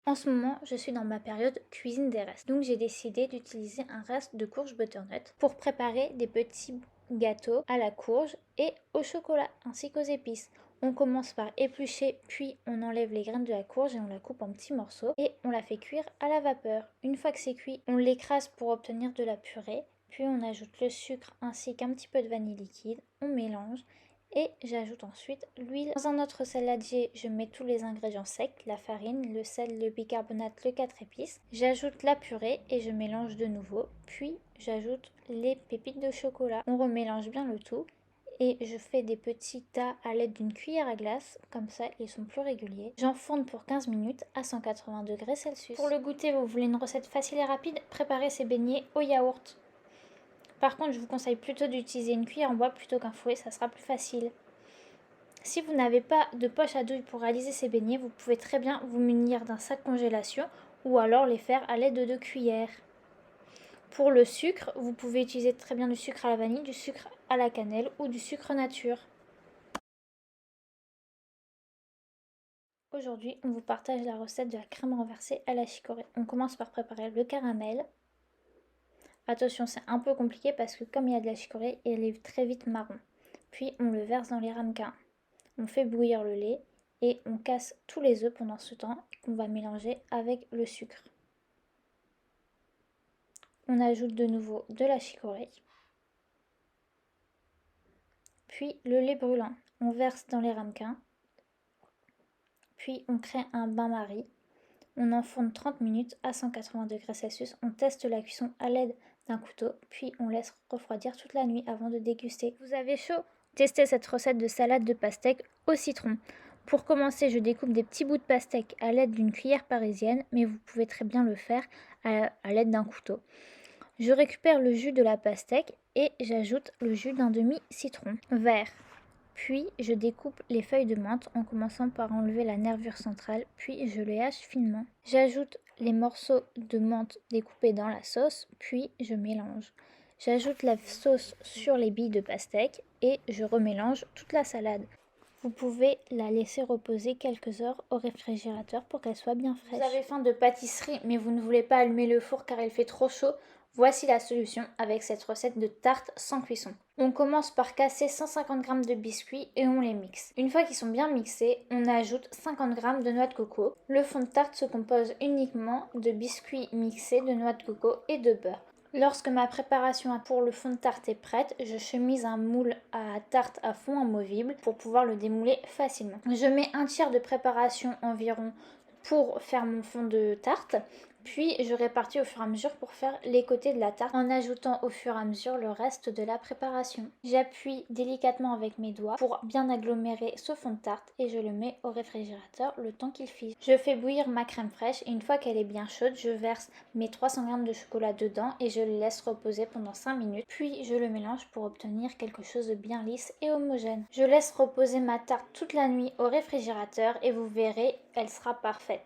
En ce moment, je suis dans ma période cuisine des restes. Donc j'ai décidé d'utiliser un reste de courge butternut pour préparer des petits gâteaux à la courge et au chocolat ainsi qu'aux épices. On commence par éplucher, puis on enlève les graines de la courge et on la coupe en petits morceaux et on la fait cuire à la vapeur. Une fois que c'est cuit, on l'écrase pour obtenir de la purée, puis on ajoute le sucre ainsi qu'un petit peu de vanille liquide, on mélange et j'ajoute ensuite l'huile. Dans un autre saladier, je mets tous les ingrédients secs, la farine, le sel, le bicarbonate, le 4 épices. J'ajoute la purée et je mélange de nouveau, puis j'ajoute les pépites de chocolat. On remélange bien le tout et je fais des petits tas à l'aide d'une cuillère à glace, comme ça ils sont plus réguliers. J'enfourne pour 15 minutes à 180 degrés Celsius. Pour le goûter, vous voulez une recette facile et rapide, préparez ces beignets au yaourt. Par contre, je vous conseille plutôt d'utiliser une cuillère en bois plutôt qu'un fouet, ça sera plus facile. Si vous n'avez pas de poche à douille pour réaliser ces beignets, vous pouvez très bien vous munir d'un sac congélation ou alors les faire à l'aide de cuillères. Pour le sucre, vous pouvez utiliser très bien du sucre à la vanille, du sucre à la cannelle ou du sucre nature. Aujourd'hui, on vous partage la recette de la crème renversée à la chicorée. On commence par préparer le caramel. Attention, c'est un peu compliqué parce que comme il y a de la chicorée, il est très vite marron. Puis on le verse dans les ramequins. On fait bouillir le lait et on casse tous les œufs pendant ce temps qu'on va mélanger avec le sucre. On ajoute de nouveau de la chicorée. Puis le lait brûlant. On verse dans les ramequins. Puis on crée un bain-marie. On enfourne 30 minutes à 180 degrés Celsius. On teste la cuisson à l'aide d'un couteau. Puis on laisse refroidir toute la nuit avant de déguster. Vous avez chaud? Testez cette recette de salade de pastèque au citron. Pour commencer, je découpe des petits bouts de pastèque à l'aide d'une cuillère parisienne, mais vous pouvez très bien le faire à l'aide d'un couteau. Je récupère le jus de la pastèque et j'ajoute le jus d'un demi-citron vert. Puis je découpe les feuilles de menthe en commençant par enlever la nervure centrale, puis je les hache finement. J'ajoute les morceaux de menthe découpés dans la sauce, puis je mélange. J'ajoute la sauce sur les billes de pastèque et je remélange toute la salade. Vous pouvez la laisser reposer quelques heures au réfrigérateur pour qu'elle soit bien fraîche. Vous avez faim de pâtisserie mais vous ne voulez pas allumer le four car il fait trop chaud. Voici la solution avec cette recette de tarte sans cuisson. On commence par casser 150 g de biscuits et on les mixe. Une fois qu'ils sont bien mixés, on ajoute 50 g de noix de coco. Le fond de tarte se compose uniquement de biscuits mixés, de noix de coco et de beurre. Lorsque ma préparation pour le fond de tarte est prête, je chemise un moule à tarte à fond amovible pour pouvoir le démouler facilement. Je mets un tiers de préparation environ pour faire mon fond de tarte. Puis je répartis au fur et à mesure pour faire les côtés de la tarte en ajoutant au fur et à mesure le reste de la préparation. J'appuie délicatement avec mes doigts pour bien agglomérer ce fond de tarte et je le mets au réfrigérateur le temps qu'il fige. Je fais bouillir ma crème fraîche et une fois qu'elle est bien chaude, je verse mes 300 g de chocolat dedans et je le laisse reposer pendant 5 minutes. Puis je le mélange pour obtenir quelque chose de bien lisse et homogène. Je laisse reposer ma tarte toute la nuit au réfrigérateur et vous verrez, elle sera parfaite.